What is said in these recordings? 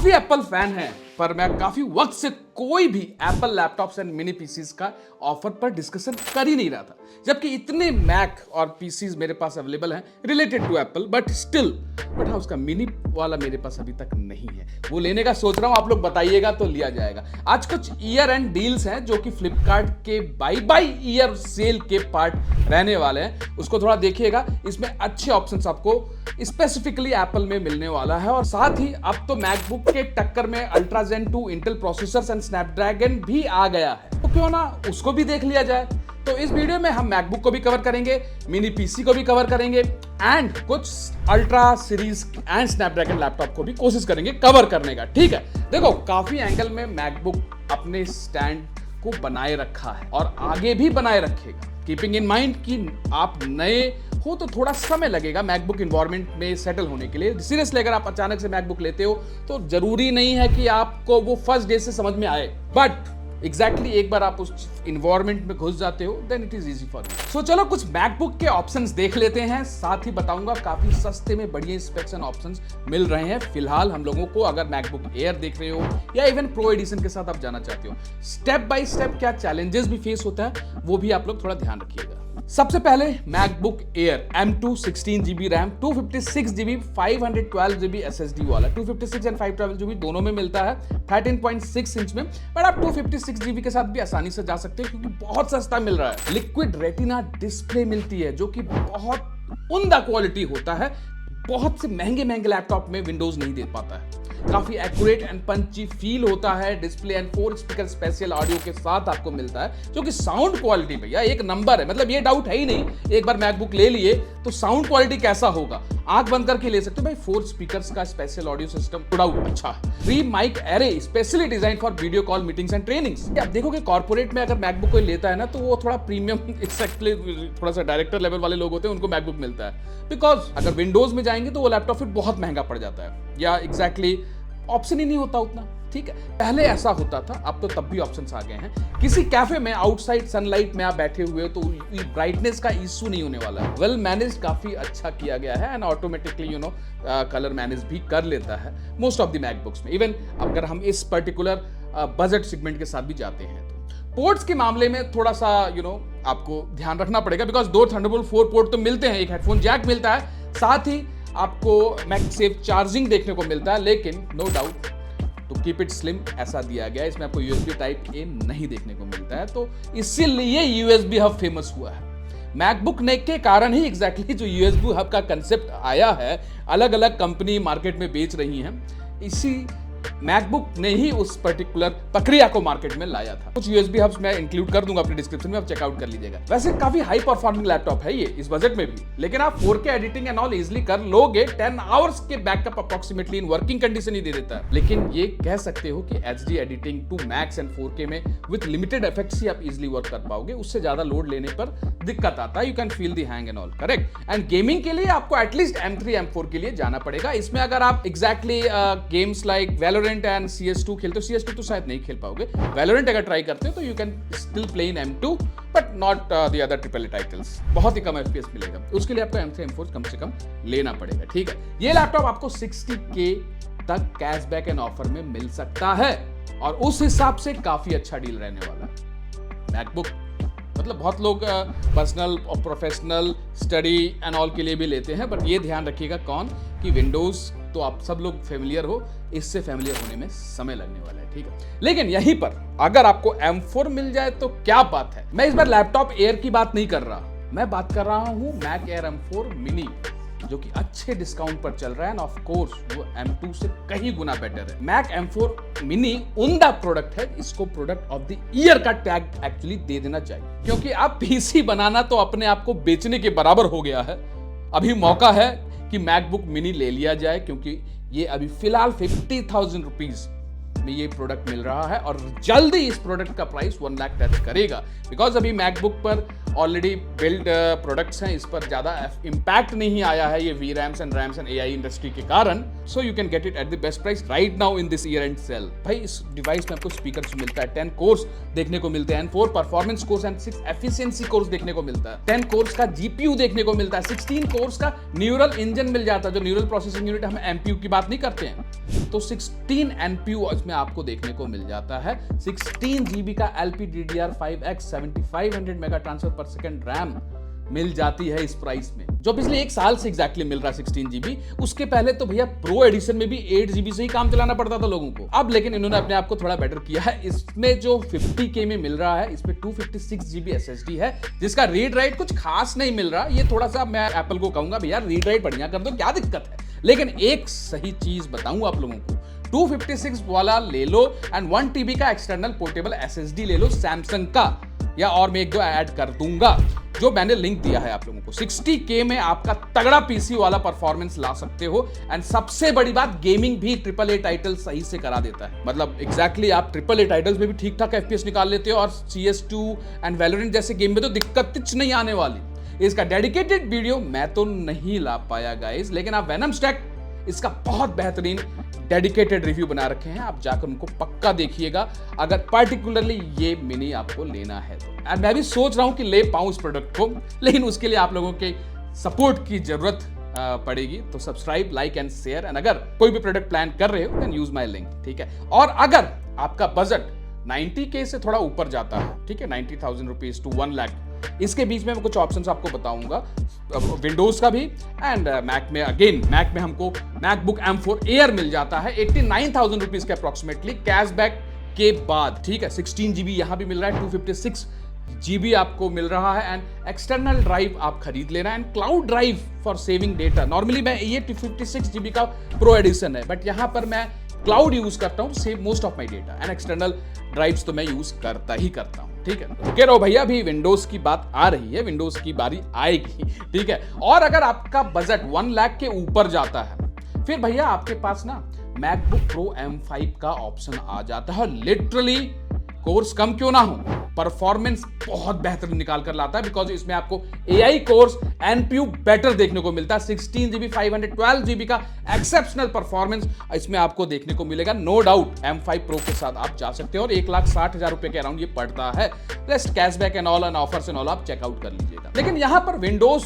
काफी Apple fan है, पर मैं काफी वक्त से कोई भी Apple laptops and mini PCs का ऑफर पर डिस्कशन कर ही नहीं रहा था, जबकि इतने मैक और पीसीज मेरे पास अवेलेबल हैं रिलेटेड टू एप्पल, बट हाँ, उसका मिनी वाला मेरे पास अभी तक नहीं है। वो लेने का सोच रहा हूं, आप लोग बताइएगा तो लिया जाएगा। आज कुछ ईयर एंड डील्स हैं जो कि फ्लिपकार्ट के बाई ईयर सेल के पार्ट रहने वाले हैं, उसको थोड़ा देखिएगा। इसमें अच्छे ऑप्शंस आपको स्पेसिफिकली एप्पल में मिलने वाला है, और साथ ही अब तो मैकबुक के टक्कर में ultra gen 2 Intel processors and Snapdragon भी आ गया है, तो क्यों ना उसको भी देख लिया जाए। तो इस वीडियो में हम मैकबुक को भी कवर करेंगे, मिनी पीसी को भी कवर करेंगे, एंड कुछ ultra series and Snapdragon laptop को भी कोशिश करेंगे कवर करने का। ठीक है, देखो काफी एंगल में मैकबुक अपने स्टैंड को बनाए रखा है और आगे भी बनाए रखेगा, कीपिंग इन माइंड कि आप नए हो तो थोड़ा समय लगेगा मैकबुक इन्वायरमेंट में सेटल होने के लिए। सीरियसली अगर आप अचानक से मैकबुक लेते हो तो जरूरी नहीं है कि आपको वो फर्स्ट डे से समझ में आए, बट एग्जैक्टली एक बार आप उस इन्वायरमेंट में घुस जाते हो then it is easy for you. So चलो कुछ मैकबुक के ऑप्शंस देख लेते हैं, साथ ही बताऊंगा काफी सस्ते में बढ़िया स्पेक्स एंड ऑप्शंस मिल रहे हैं फिलहाल हम लोगों को, अगर मैकबुक एयर देख रहे हो या इवन प्रो एडिशन के साथ आप जाना चाहते हो। स्टेप बाय स्टेप क्या चैलेंजेस भी फेस होता है वो भी आप लोग थोड़ा ध्यान रखिएगा। सबसे पहले MacBook air M2 16GB RAM, 256GB 512GB SSD वाला, 256 एंड 512GB दोनों में मिलता है 13.6 इंच में, बट आप 256GB के साथ भी आसानी से जा सकते हैं क्योंकि बहुत सस्ता मिल रहा है। लिक्विड रेटिना डिस्प्ले मिलती है जो कि बहुत उम्दा क्वालिटी होता है, बहुत से महंगे लैपटॉप में विंडोज नहीं दे पाता है। काफी एक्यूरेट एंड पंची फील होता है display, and 4 speaker special audio के साथ आपको मिलता है, जो कि साउंड क्वालिटी भैया एक नंबर है। मतलब ये डाउट है ही नहीं, एक बार मैकबुक ले लिए तो साउंड क्वालिटी कैसा होगा आंख बंद करके ले सकते हो भाई। 4 स्पीकर्स का स्पेशल ऑडियो सिस्टम थोड़ा अच्छा है। 3 mic array specially design for video call meetings and trainings. आप देखोगे कॉर्पोरेट में अगर मैकबुक कोई लेता है ना तो वो थोड़ा प्रीमियम एक्सैक्टली थोड़ा सा डायरेक्टर लेवल वाले लोग होते हैं उनको मैकबुक मिलता है, बिकॉज अगर विंडोज में जाएंगे तो वो लैपटॉप फिर बहुत महंगा पड़ जाता है या एग्जैक्टली ऑप्शन ही नहीं होता उतना। ठीक है, पहले ऐसा होता था, अब तो तब भी ऑप्शंस आ गए हैं। किसी कैफे में आउटसाइड सनलाइट में आप बैठे हुए हो तो ब्राइटनेस का इशू नहीं होने वाला है। वेल मैनेज काफी अच्छा किया गया है एंड ऑटोमेटिकली कलर मैनेज भी कर लेता है मोस्ट ऑफ द मैकबुक्स में, इवन अगर हम इस पर्टिकुलर बजट सेगमेंट के साथ भी जाते हैं तो। पोर्ट्स के मामले में थोड़ा सा आपको ध्यान रखना पड़ेगा, बिकॉज 2 थंडरबोल्ट 4 पोर्ट तो मिलते हैं, एक हेडफोन जैक मिलता है, साथ ही आपको मैगसेफ चार्जिंग देखने को मिलता है, लेकिन no doubt to keep it slim ऐसा दिया गया है, इसमें आपको USB टाइप A नहीं देखने को मिलता है, तो इसीलिए USB हब फेमस हुआ है। मैकबुक नेक के कारण ही एग्जैक्टली जो USB हब का कंसेप्ट आया है, अलग अलग कंपनी मार्केट में बेच रही हैं, इसी मैकबुक ने ही उस पर्टिकुलर प्रक्रिया को मार्केट में लाया था। कुछ USB हब्स मैं इंक्लूड कर दूंगा अपने डिस्क्रिप्शन में, आप चेकआउट कर लीजिएगा। वैसे काफी हाई परफॉर्मिंग लैपटॉप है ये इस बजट में भी, लेकिन आप 4K editing and all easily कर लोगे। 10 आवर्स के backup approximately in working condition ही दे देता है, लेकिन ये कह सकते हो कि HD editing to max and 4K में विद लिमिटेड इफेक्ट्स ही आप इजीली वर्क कर पाओगे। उससे ज्यादा लोड लेने पर दिक्कत आता है, you can feel the hang and all, correct. And gaming के लिए आपको एटलीस्ट M3 M4 के लिए जाना पड़ेगा। इसमें अगर आप exactly games like Valorant and CS2 खेलते हो, CS2 तो शायद नहीं खेल पाओगे, वैलोरेंट अगर ट्राई करते हो तो you can still play in M2 but not the other AAA titles. बहुत ही कम FPS मिलेगा, उसके लिए आपको M3 M4 कम से कम लेना पड़ेगा। ठीक है, ये लैपटॉप आपको 60K तक कैशबैक एंड ऑफर में मिल सकता है, और उस हिसाब से काफी अच्छा डील रहने वाला है। मैकबुक मतलब बहुत लोग पर्सनल और प्रोफेशनल स्टडी एंड ऑल के लिए भी लेते हैं, बट ये ध्यान रखिएगा कौन कि विंडोज तो आप सब लोग फेमिलियर हो, इससे फेमिलियर होने में समय लगने वाला है। ठीक है, लेकिन यहीं पर अगर आपको M4 मिल जाए तो क्या बात है। मैं इस बार लैपटॉप एयर की बात नहीं कर रहा, मैं बात कर रहा हूं मैक एयर M4 मिनी, जो कि अच्छे डिस्काउंट पर चल रहा है, एंड ऑफ कोर्स वो M2 से कहीं गुना बेटर है। मैक M4 मिनी उम्दा प्रोडक्ट है, इसको प्रोडक्ट ऑफ द ईयर का टैग एक्चुअली दे देना चाहिए, क्योंकि अब पीसी बनाना तो अपने आप को बेचने के बराबर हो गया है। अभी मौका है कि मैकबुक मिनी ले लिया जाए, क्योंकि ये अभी फिलहाल 50,000 रुपीज में ये प्रोडक्ट मिल रहा है, और जल्दी इस प्रोडक्ट का प्राइस 1 लाख टच करेगा, बिकॉज अभी मैकबुक पर ऑलरेडी बिल्ड प्रोडक्ट्स हैं, इस पर ज़्यादा इम्पैक्ट नहीं आया है ये VRAMs and rams and AI industry के कारण। So you can get it at the best price right now in this year end sale. भाई इस डिवाइस में आपको स्पीकर मिलता है, 10 कोर्स देखने को मिलते हैं, 4 performance course and 6 efficiency course देखने को मिलता है, 10 कोर्स का GPU देखने को मिलता है, 16 कोर्स का न्यूरल इंजन मिल जाता है, जो न्यूरल प्रोसेसिंग यूनिट, हम MPU की बात नहीं करते हैं, तो 16 NPU इसमें आपको देखने को मिल जाता है, 16 GB का LPDDR5X 7500 मेगा ट्रांसफर पर सेकंड रैम मिल जाती है इस प्राइस में, जो पिछले एक साल से एग्जैक्टली मिल रहा है 16 GB। उसके पहले तो भैया प्रो एडिशन में भी 8 GB से ही काम चलाना पड़ता था लोगों को। अब लेकिन इन्होंने अपने आप को थोड़ा बेटर किया है, इसमें जो 50K में मिल रहा है, इसमें 256 GB SSD है, जिसका रीड राइट कुछ खास नहीं मिल रहा। ये थोड़ा सा मैं एप्पल को कहूंगा भैया रीड राइट बढ़िया कर दो, क्या दिक्कत है। लेकिन एक सही चीज बताऊं आप लोगों को, 256 वाला ले लो एंड 1 TB का एक्सटर्नल पोर्टेबल SSD ले लो सैमसंग का, या और मैं एक दो ऐड कर दूंगा जो मैंने लिंक दिया है आप लोगों को। 60K में आपका तगड़ा PC वाला परफॉर्मेंस ला सकते हो, एंड सबसे बड़ी बात गेमिंग भी AAA टाइटल सही से करा देता है। मतलब एग्जैक्टली आप AAA टाइटल्स में भी ठीक ठाक FPS निकाल लेते हो, और CS2 एंड वैलोरेंट जैसे गेम में तो दिक्कत कुछ नहीं आने वाली। इसका डेडिकेटेड वीडियो मैं तो नहीं ला पाया गाइस, लेकिन आप वेनम स्टैक इसका बहुत बेहतरीन डेडिकेटेड रिव्यू बना रखे हैं, आप जाकर उनको पक्का देखिएगा अगर पर्टिकुलरली ये मिनी आपको लेना है तो। और मैं भी सोच रहा हूं कि ले पाऊं इस प्रोडक्ट को, लेकिन उसके लिए आप लोगों के सपोर्ट की जरूरत पड़ेगी। तो subscribe, like and share, and अगर कोई भी प्रोडक्ट प्लान कर रहे हो देन यूज माय लिंक, ठीक है। और अगर आपका बजट 90K से थोड़ा ऊपर जाता है, ठीक है, 90,000 रुपीज टू 1 लाख, इसके बीच में मैं कुछ ऑप्शंस आपको बताऊंगा, विंडोज का भी एंड मैक में। अगेन मैक में हमको मैकबुक M4 एयर मिल जाता है 89,000 रुपीज के अप्रोक्सीमेटली कैशबैक के बाद, ठीक है। 16 GB यहां भी मिल रहा है, 256 GB आपको मिल रहा है, एंड एक्सटर्नल ड्राइव आप खरीद लेना, and cloud drive for saving data. Normally मैं ये 256 GB का प्रो एडिशन है, बट यहां पर मैं क्लाउड यूज करता हूं, save most of my data, and external drives तो मैं यूज करता हूं, ठीक है। रुके रहो भैया, अभी विंडोज की बात आ रही है, विंडोज की बारी आएगी, ठीक है। और अगर आपका बजट 1 लाख के ऊपर जाता है, फिर भैया आपके पास ना मैकबुक प्रो M5 का ऑप्शन आ जाता है। लिटरली कोर्स कम क्यों ना हो, परफॉर्मेंस बहुत बेहतरीन निकाल कर लाता है, बिकॉज इसमें आपको AI कोर्स NPU बेटर देखने को मिलता है। 16 GB 512 GB का एक्सेप्शनल परफॉर्मेंस इसमें आपको देखने को मिलेगा। नो डाउट M5 Pro के साथ आप जा सकते हो, और 1,60,000 रुपए के अराउंड ये पड़ता है, plus cashback and all and offers and all आप चेकआउट कर लीजिएगा। लेकिन यहां पर विंडोज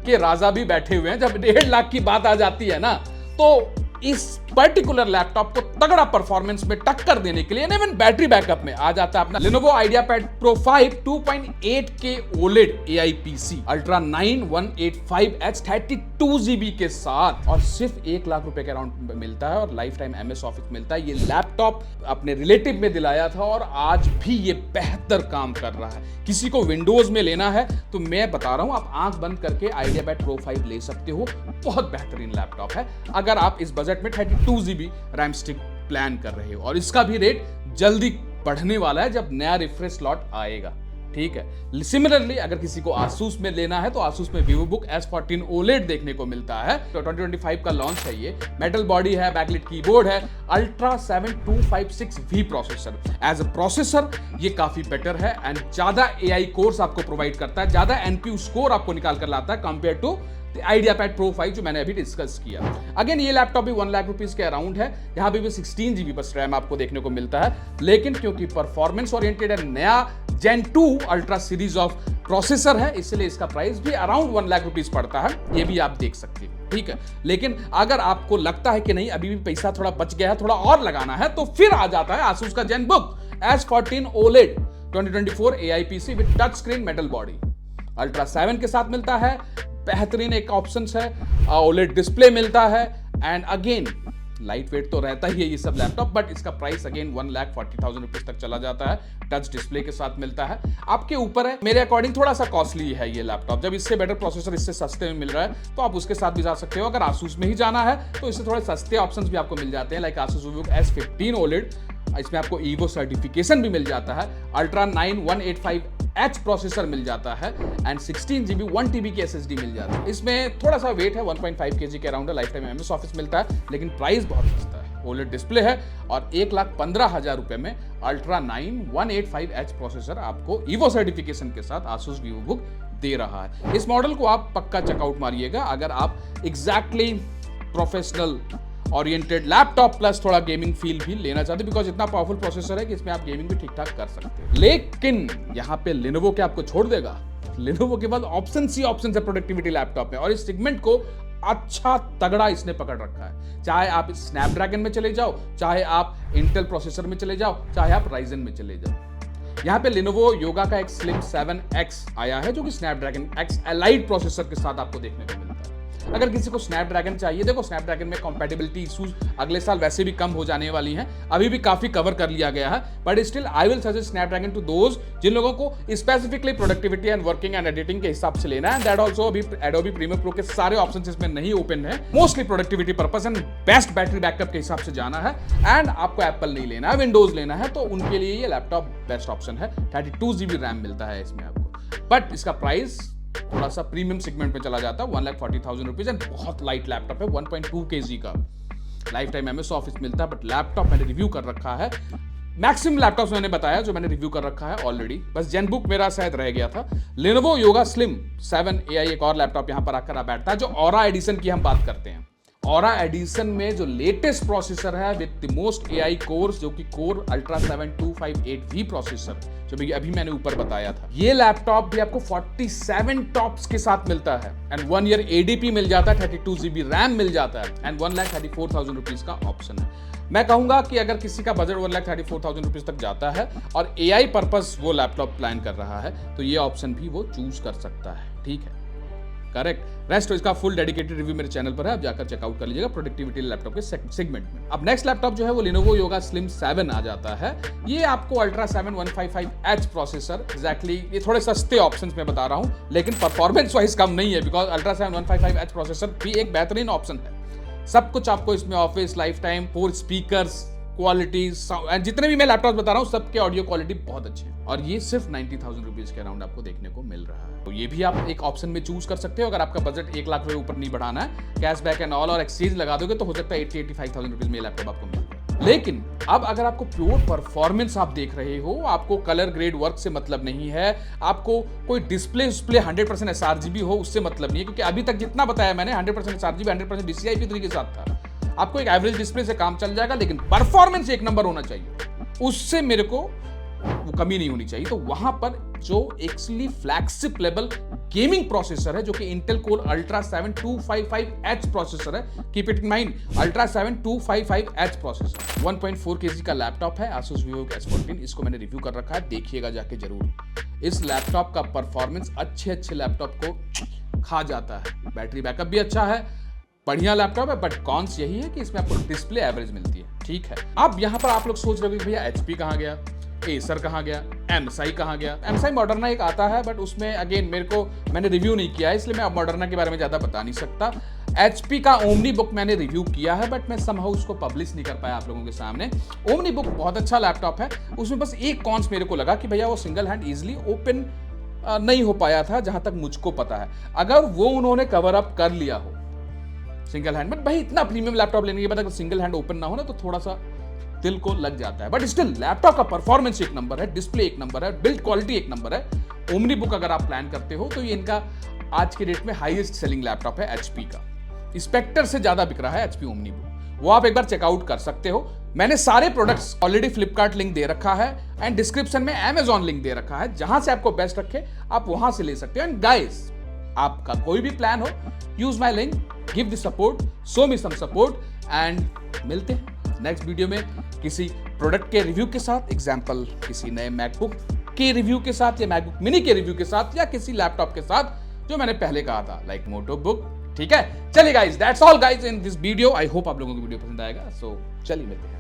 के राजा भी बैठे हुए हैं। जब 1.5 लाख की बात आ जाती है ना, तो इस पर्टिकुलर लैपटॉप को तगड़ा परफॉर्मेंस में टक्कर देने के लिए, इवन बैटरी बैकअप में आ जाता है अपना Lenovo IdeaPad Pro 5 2.8K OLED AI PC Ultra 9185H 32 GB के साथ, और सिर्फ 1 लाख रुपए के अराउंड मिलता है, और लाइफ टाइम MS ऑफिस मिलता है। ये लैपटॉप अपने रिलेटिव में दिलाया था, और आज भी ये बेहतर काम कर रहा है। किसी को विंडोज में लेना है तो मैं बता रहा हूं, आप आंख बंद करके IdeaPad Pro 5 ले सकते हो, बहुत बेहतरीन लैपटॉप है अगर आप इस बजट में 32 GB रैम स्टिक प्लान कर रहे हो। और इसका भी रेट जल्दी बढ़ने वाला है जब नया रिफ्रेश स्लॉट आएगा, ठीक है। सिमिलरली अगर किसी को Asus में लेना है तो Asus में VivoBook S14 OLED देखने को मिलता है। तो 2025 का लॉन्च है ये, मेटल बॉडी है, बैकलिट कीबोर्ड है, Ultra 7256V processor. As a processor ये काफी बेटर है, एंड ज्यादा AI कोर्स आपको प्रोवाइड करता है, ज्यादा NPU स्कोर आपको निकाल कर लाता है कंपेयर टू IdeaPad Pro 5 जो मैंने अभी डिस्कस किया। अगेन ये लैपटॉप भी 1 लाख रुपीस के अराउंड है, यहाँ भी 16 GB बस रैम आपको देखने को मिलता है, लेकिन क्योंकि परफॉर्मेंस ओरिएंटेड है, नया Gen 2 ultra series of processor है, इसलिए इसका प्राइस भी अराउंड 1 लाख रुपीस पड़ता है। ये भी आप देख सकते हो, ठीक है। लेकिन अगर आपको लगता है कि नहीं अभी भी पैसा थोड़ा बच गया है, थोड़ा और लगाना है, तो फिर आ जाता है Asus का ZenBook S14 OLED 2024 AI PC with touch screen metal body, Ultra 7 के साथ मिलता है, बेहतरीन एक ऑप्शन है, OLED डिस्प्ले मिलता है, एंड अगेन लाइट वेट तो रहता ही है ये सब लैपटॉप, बट इसका प्राइस अगेन 1,40,000 रुपीज तक चला जाता है। टच डिस्प्ले के साथ मिलता है, आपके ऊपर है। मेरे अकॉर्डिंग थोड़ा सा कॉस्टली है ये लैपटॉप, जब इससे बेटर प्रोसेसर इससे सस्ते में मिल रहा है तो आप उसके साथ भी जा सकते हो। अगर Asus में ही जाना है तो इससे थोड़े सस्ते ऑप्शंस भी आपको मिल जाते हैं, like Asus VivoBook S15 OLED, इसमें आपको EVO सर्टिफिकेशन भी मिल जाता है, Ultra 9185H प्रोसेसर मिल जाता है, एंड 16 GB 1 TB की SSD मिल जाती है। इसमें थोड़ा सा वेट है, 1.5 kg के around, life time MS office मिलता है, लेकिन प्राइस बहुत सस्ता है। OLED डिस्प्ले है और 1,15,000 रुपए में Ultra 9 185H प्रोसेसर आपको EVO सर्टिफिकेशन के साथ Asus VivoBook दे रहा है। इस मॉडल को आप पक्का चेकआउट मारिएगा अगर आप exactly professional oriented laptop plus थोड़ा गेमिंग फील भी लेना चाहते, बिकॉज इतना पावरफुल प्रोसेसर है कि इसमें आप गेमिंग भी ठीक ठाक कर सकते हैं। लेकिन यहाँ पे Lenovo क्या आपको छोड़ देगा? Lenovo के बाद ऑप्शन है प्रोडक्टिविटी लैपटॉप में, और इस सेगमेंट को अच्छा तगड़ा इसने पकड़ रखा है। चाहे आप स्नैपड्रैगन में चले जाओ, चाहे आप इंटेल प्रोसेसर में चले जाओ, चाहे आप राइजन में चले जाओ। यहाँ पे Lenovo Yoga का एक Slim 7X आया है जो कि स्नैपड्रैगन X Elite प्रोसेसर के साथ आपको देखने को मिलता है। अगर किसी को स्नैपड्रैगन चाहिए, देखो स्नैपड्रैगन में कंपैटिबिलिटी इश्यूज अगले साल वैसे भी कम हो जाने वाली हैं, अभी भी काफी कवर कर लिया गया है, but still I will suggest Snapdragon to those जिन लोगों को specifically productivity and working and editing के हिसाब से लेना है। दैट आल्सो अभी एडोबी प्रीमियर प्रो के सारे ऑप्शंस इसमें नहीं ओपन है, mostly productivity purpose and best battery backup के हिसाब से जाना है, एंड आपको एप्पल नहीं लेना है, विंडोज लेना है, तो उनके लिए ये लैपटॉप बेस्ट ऑप्शन है। 32 GB रैम मिलता है इसमें आपको, बट इसका प्राइस थोड़ा सा प्रीमियम सेगमेंट में चला जाता है, 1,40,000 रुपीज, एंड बहुत लाइट लैपटॉप है, 1.2 kg का लाइफ टाइम MS ऑफिस मिलता है। बट लैपटॉप मैंने रिव्यू कर रखा है, मैक्सिमम लैपटॉप्स मैंने बताया जो मैंने रिव्यू कर रखा है ऑलरेडी, बस जेनबुक मेरा शायद रह गया था। Lenovo Yoga Slim 7 AI एक और लैपटॉप यहां पर आकर आ बैठता है, जो Aura एडिशन की हम बात करते हैं। Aura एडिशन में जो लेटेस्ट प्रोसेसर है with the most AI course, जो कि कोर Ultra 7 258V प्रोसेसर, जो भी अभी मैंने ऊपर बताया था, ये लैपटॉप भी आपको 47 टॉप्स के साथ मिलता है, एंड 1 ईयर ADP मिल जाता है, 32 GB रैम मिल जाता है, एंड 1,34,000 रुपीज का ऑप्शन है। मैं कहूंगा कि अगर किसी का बजट 1,34,000 रुपीज तक जाता है और AI पर्पस वो लैपटॉप प्लान कर रहा है, तो ये ऑप्शन भी वो चूज कर सकता है। ठीक है, करेक्ट। रेस्ट इसका फुल डेडिकेटेड रिव्यू मेरे चैनल पर है, आप जाकर चेकआउट कर लीजिएगा प्रोडक्टिविटी लैपटॉप के सेगमेंट में। अब नेक्स्ट लैपटॉप जो है वो Lenovo Yoga Slim 7 आ जाता है। ये आपको Ultra 7 155H प्रोसेसर, एग्जैक्टली ये थोड़े सस्ते ऑप्शंस में बता रहा हूं, लेकिन परफॉर्मेंस वाइज कम नहीं है, बिकॉज Ultra 7 155H प्रोसेसर भी एक बेहतरीन ऑप्शन है। सब कुछ आपको इसमें office life time 4 speakers quality, जितने भी मैं लैपटॉप बता रहा हूँ सबके ऑडियो क्वालिटी बहुत अच्छे हैं, और ये सिर्फ 90,000 रुपीज के अराउंड आपको देखने को मिल रहा है। तो ये भी आप एक ऑप्शन में चूज कर सकते हो अगर आपका बजट 1 लाख रुपए ऊपर नहीं बढ़ाना है। कैशबैक एंड ऑल और एक्सचेंज लगा दोगे तो हो सकता है 80,000-85,000 रुपीज में लैपटॉप आपको मिल जाए। लेकिन अब अगर आपको प्योर परफॉर्मेंस आप देख रहे हो, आपको कलर ग्रेड वर्क से मतलब नहीं है, आपको कोई डिस्प्ले 100% sRGB हो उससे मतलब नहीं है, क्योंकि अभी तक जितना बताया मैंने 100% sRGB 100% DCI P3 के साथ था। आपको एक एवरेज डिस्प्ले से काम चल जाएगा, लेकिन परफॉर्मेंस एक नंबर होना चाहिए, उससे मेरे को वो कमी नहीं होनी चाहिए। तो वहां पर जो actually flagship level gaming processor है, जो कि Intel Core Ultra 7 255H processor है, keep it in mind, Ultra 7 255H processor, 1.4 kg का लैपटॉप है, Asus VivoBook S14, इसको मैंने रिव्यू कर रखा है, देखिएगा जाके जरूर। इस लैपटॉप का परफॉर्मेंस अच्छे लैपटॉप को खा जाता है, बैटरी बैकअप भी अच्छा है, बढ़िया लैपटॉप है, बट कॉन्स यही है कि इसमें आपको डिस्प्ले एवरेज मिलती है। ठीक है, अब यहां पर आप लोग सोच रहे हो कि भैया HP कहां गया, एसर कहां गया, MSI कहां गया। MSI मॉडर्ना एक आता है, बट उसमें अगेन मैंने रिव्यू नहीं किया है, इसलिए मैं अब मॉडर्ना के बारे में ज्यादा बता नहीं सकता। HP का OmniBook मैंने रिव्यू किया है, बट मैं समहाउ उसको पब्लिश नहीं कर पाया आप लोगों के सामने। OmniBook बहुत अच्छा लैपटॉप है, उसमें बस एक कॉन्स मेरे को लगा कि भैया वो सिंगल हैंड इजिली ओपन नहीं हो पाया था, जहां तक मुझको पता है। अगर वो उन्होंने कवर अप कर लिया हो सिंगल हैंड, बट भाई इतना प्रीमियम लैपटॉप लेने के बाद अगर सिंगल हैंड ओपन ना हो ना, तो थोड़ा सा दिल को लग जाता है। बट स्टिल लैपटॉप का परफॉर्मेंस एक नंबर है, डिस्प्ले एक नंबर है, बिल्ड क्वालिटी एक नंबर है। OmniBook अगर आप प्लान करते हो तो ये इनका आज के डेट में हाईएस्ट सेलिंग लैपटॉप है HP का, स्पेक्टर से ज्यादा बिक रहा है HP OmniBook, वो आप एक बार चेकआउट कर सकते हो। मैंने सारे प्रोडक्ट्स ऑलरेडी फ्लिपकार्ट लिंक दे रखा है, एंड डिस्क्रिप्शन में Amazon लिंक दे रखा है, जहां से आपको बेस्ट रखे आप वहां से ले सकते हो। एंड गाइस, आपका कोई भी प्लान हो, use my link, give the support, show me some support, and मिलते हैं नेक्स्ट वीडियो में किसी प्रोडक्ट के रिव्यू के साथ, एग्जांपल किसी नए मैकबुक के रिव्यू के साथ, या मैकबुक मिनी के रिव्यू के साथ, या किसी लैपटॉप के साथ जो मैंने पहले कहा था, लाइक मोटो बुक। ठीक है, चलिए guys, that's all guys in this video. I hope आप लोगों को वीडियो पसंद आएगा। सो चलिए मिलते हैं।